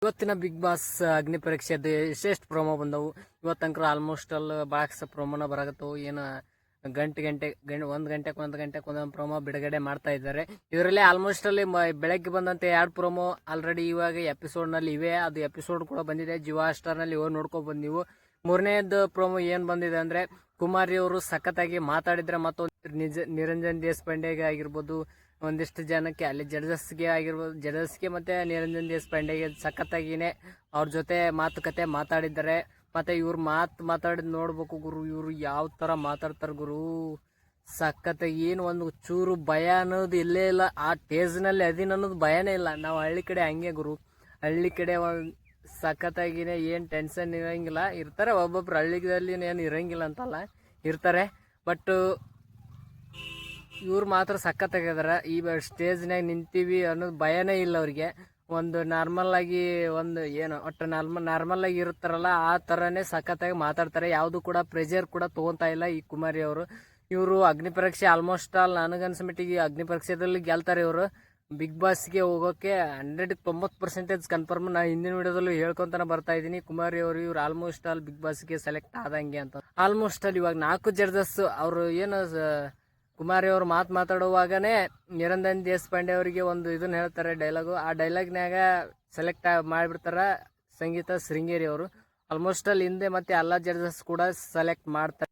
ಇವತ್ತಿನ big boss ಅಗ್ನಿ ಪರೀಕ್ಷೆದು ಎಷ್ಟೆಷ್ಟು ಪ್ರೋಮೋ ಬಂದವು. ಇವತ್ತಂಕರ ಆಲ್ಮೋಸ್ಟ್ ಅಲ್ಲಿ ಬಾಕ್ಸ್ ಪ್ರೋಮೋನ ಬರಾಕತ್ತವು. ಏನು ಒಂದು ಗಂಟೆಗೆ ಒಂದೊಂದು ಪ್ರೋಮೋ ಬಿಡುಗಡೆ ಮಾಡ್ತಾ ಇದ್ದಾರೆ. ಇದರಲ್ಲಿ ಆಲ್ಮೋಸ್ಟ್ ಅಲ್ಲಿ ಬೆಳಗ್ಗೆ ಬಂದಂತೆ 2 ಪ್ರೋಮೋ ಆಲ್ರೆಡಿ ಇವಾಗ ಎಪಿಸೋಡ್ ನಲ್ಲಿ ಇವೆ. ಅದು ಎಪಿಸೋಡ್ ಕೂಡ ಬಂದಿದೆ. ಜಿಯೋ ಸ್ಟಾರ್ ನಲ್ಲಿ ಹೋಗಿ ನೋಡ್ಕೊ ಬಂದ್ ನೀವು. ಮೂರನೇದು ಪ್ರೋಮೋ ಏನ್ ಬಂದಿದೆ ಅಂದ್ರೆ, ಕುಮಾರಿ ಅವರು ಸಖತ್ತಾಗಿ ಮಾತಾಡಿದ್ರೆ ಮತ್ತು ನಿರಂಜನ್ ದೇಶಪಾಂಡೆಗೆ ಆಗಿರ್ಬೋದು, ಒಂದಿಷ್ಟು ಜನಕ್ಕೆ ಅಲ್ಲಿ ಜಡ್ಜಸ್ಗೆ ಮತ್ತೆ ನಿರಂಜನ್ ದೇಶಪಾಂಡೆಗೆ ಸಖತ್ತಾಗಿನೇ ಅವ್ರ ಜೊತೆ ಮಾತುಕತೆ ಮಾತಾಡಿದ್ದಾರೆ. ಮತ್ತೆ ಇವ್ರು ಮಾತಾಡಿದ್ ನೋಡ್ಬೇಕು ಗುರು. ಇವ್ರು ಯಾವ ತರ ಮಾತಾಡ್ತಾರ ಗುರು, ಸಖತ್ತಾಗಿ. ಏನು ಒಂದು ಚೂರು ಭಯ ಅನ್ನೋದು ಇಲ್ಲೇ ಇಲ್ಲ. ಆ ಟೇಜ್ ನಲ್ಲಿ ಅದಿನ ಅನ್ನೋದು ಭಯನೇ ಇಲ್ಲ. ನಾವು ಹಳ್ಳಿ ಕಡೆ ಹಂಗೆ ಗುರು. ಹಳ್ಳಿ ಕಡೆ ಸಖತ್ತಾಗಿನೇ ಏನ್ ಟೆನ್ಷನ್ ಇರಂಗಿಲ್ಲ. ಇರ್ತಾರೆ ಒಬ್ಬೊಬ್ರು ಹಳ್ಳಿದಲ್ಲಿ ಏನು ಇರಂಗಿಲ್ಲ ಅಂತಲ್ಲ, ಇರ್ತಾರೆ. ಬಟ್ ಇವ್ರು ಮಾತ್ರ ಸಖತ್ತಾಗಿದಾರ. ಈ ಸ್ಟೇಜ್ನಾಗ ನಿಂತೀವಿ ಅನ್ನೋದು ಭಯನೇ ಇಲ್ಲ ಅವ್ರಿಗೆ. ಒಂದು ನಾರ್ಮಲ್ ಆಗಿ ಒಂದು ಏನು ಒಟ್ಟು ನಾರ್ಮಲ್ ಆಗಿ ಇರ್ತಾರಲ್ಲ, ಆ ಥರನೇ ಸಖತ್ತಾಗಿ ಮಾತಾಡ್ತಾರೆ. ಯಾವುದು ಕೂಡ ಪ್ರೆಷರ್ ಕೂಡ ತೊಗೊತಾ ಇಲ್ಲ ಈ ಕುಮಾರಿ ಅವರು. ಇವರು ಅಗ್ನಿ ಪರೀಕ್ಷೆ ಆಲ್ಮೋಸ್ಟ್ ಆಲ್ ನನಗನ್ಸಮಟ್ಟಿಗೆ ಅಗ್ನಿ ಪರೀಕ್ಷೆದಲ್ಲಿ ಗೆಲ್ತಾರೆ ಇವರು. ಬಿಗ್ ಬಾಸ್ಗೆ ಹೋಗೋಕೆ 90% ಕನ್ಫರ್ಮ್. ನಾ ಹಿಂದಿನ ವಿಡಿಯೋದಲ್ಲೂ ಹೇಳ್ಕೊಂತಾನೆ ಬರ್ತಾ ಇದ್ದೀನಿ. ಕುಮಾರಿ ಅವರು ಇವ್ರು ಆಲ್ಮೋಸ್ಟ್ ಆಲ್ ಬಿಗ್ ಬಾಸ್ಗೆ ಸೆಲೆಕ್ಟ್ ಆದಂಗೆ ಅಂತ. ಆಲ್ಮೋಸ್ಟ್ ಆಲ್ ಇವಾಗ 4 ಜಡ್ಜಸ್ ಅವರು ಏನು ಕುಮಾರಿ ಅವರು ಮಾತಾಡುವಾಗನೇ ನಿರಂಜನ್ ದೇಶಪಾಂಡೆ ಅವರಿಗೆ ಒಂದು ಇದನ್ನ ಹೇಳ್ತಾರೆ, ಡೈಲಾಗು. ಆ ಡೈಲಾಗ್ನಾಗ ಸೆಲೆಕ್ಟ್ ಮಾಡಿಬಿಡ್ತಾರ ಸಂಗೀತ ಶೃಂಗೇರಿ ಅವರು. ಆಲ್ಮೋಸ್ಟ್ ಅಲ್ಲಿ ಹಿಂದೆ ಮತ್ತೆ ಎಲ್ಲಾ ಜಡ್ಜಸ್ ಕೂಡ ಸೆಲೆಕ್ಟ್ ಮಾಡ್ತಾರೆ.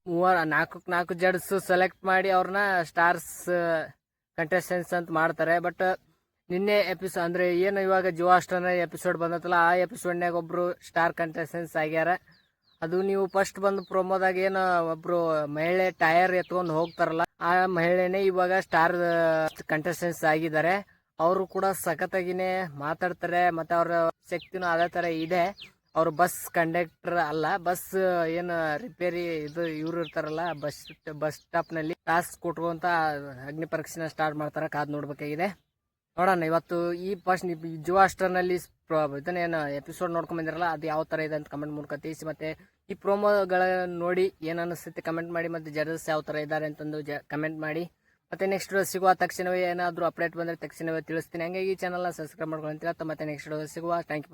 4 ಜಡ್ಜಸ್ ಸೆಲೆಕ್ಟ್ ಮಾಡಿ ಅವ್ರನ್ನ ಸ್ಟಾರ್ಸ್ ಕಂಟೆಸ್ಟೆಂಟ್ಸ್ ಅಂತ ಮಾಡ್ತಾರೆ. ಬಟ್ ನಿನ್ನೆ ಎಪಿಸೋಡ್ ಅಂದ್ರೆ ಏನು ಇವಾಗ ಜಿಯೋ ಸ್ಟಾರ್ ಎಪಿಸೋಡ್ ಬಂದತ್ತಲ್ಲ, ಆ ಎಪಿಸೋಡ್ನಾಗ ಒಬ್ರು ಸ್ಟಾರ್ ಕಂಟೆಸ್ಟೆಂಟ್ಸ್ ಆಗ್ಯಾರ. ಅದು ನೀವು ಫಸ್ಟ್ ಬಂದು ಪ್ರೋಮೋದಾಗ ಏನು ಒಬ್ರು ಮಹಿಳೆ ಟೈರ್ ಎತ್ಕೊಂಡು ಹೋಗ್ತಾರಲ್ಲ, ಆ ಮಹಿಳೆನೇ ಇವಾಗ ಸ್ಟಾರ್ ಕಂಟೆಸ್ಟೆಂಟ್ಸ್ ಆಗಿದ್ದಾರೆ. ಅವರು ಕೂಡ ಸಖತ್ತಾಗಿನೇ ಮಾತಾಡ್ತಾರೆ. ಮತ್ತೆ ಅವ್ರ ಶಕ್ತಿನೂ ಅದೇ ತರ ಇದೆ. ಅವ್ರು ಬಸ್ ಕಂಡಕ್ಟರ್ ಅಲ್ಲ, ಬಸ್ ಏನು ರಿಪೇರಿ ಇದು ಇವ್ರು ಇರ್ತಾರಲ್ಲ ಬಸ್ ಸ್ಟಾಪ್ ನಲ್ಲಿ ಟಾಸ್ಕ್ ಕೊಟ್ಕೊಂತ ಅಗ್ನಿ ಪರೀಕ್ಷೆನ ಸ್ಟಾರ್ಟ್ ಮಾಡ್ತಾರ. ಕಾದ್ ನೋಡ್ಬೇಕಾಗಿದೆ. ನೋಡೋಣ ಇವತ್ತು ಈ ಫಸ್ಟ್ ಜಿಯೋ ಸ್ಟಾರ್ ನಲ್ಲಿ ಇದನ್ನೇನು ಎಪಿಸೋಡ್ ನೋಡ್ಕೊಂಡ್ ಬಂದಿರಲ್ಲ, ಅದು ಯಾವ ತರ ಇದೆ ಅಂತ ಕಮೆಂಟ್ ಮೂಲಕ ತಿಳಿಸಿ. ಮತ್ತೆ ಈ ಪ್ರೋಮೋಗಳ ನೋಡಿ ಏನ್ ಅನಿಸುತ್ತೆ ಕಮೆಂಟ್ ಮಾಡಿ. ಮತ್ತೆ ಜಡ್ಜಸ್ ಯಾವ ತರ ಇದ್ದಾರೆ ಅಂತಂದು ಕಮೆಂಟ್ ಮಾಡಿ. ಮತ್ತೆ ನೆಕ್ಸ್ಟ್ ಸಿಗುವ ತಕ್ಷಣವೇ ಏನಾದ್ರು ಅಪ್ಡೇಟ್ ಬಂದ್ರೆ ತಕ್ಷಣವೇ ತಿಳಿಸ್ತೀನಿ. ಹಂಗಾಗಿ ಈ ಚಾನಲ್ ಸಬ್ಸ್ಕ್ರೈಬ್ ಮಾಡ್ಕೊಳ್ಳಿ ಅಂತ ಮತ್ತೆ ನೆಕ್ಸ್ಟ್ ಸಿಗುವ. Thank you.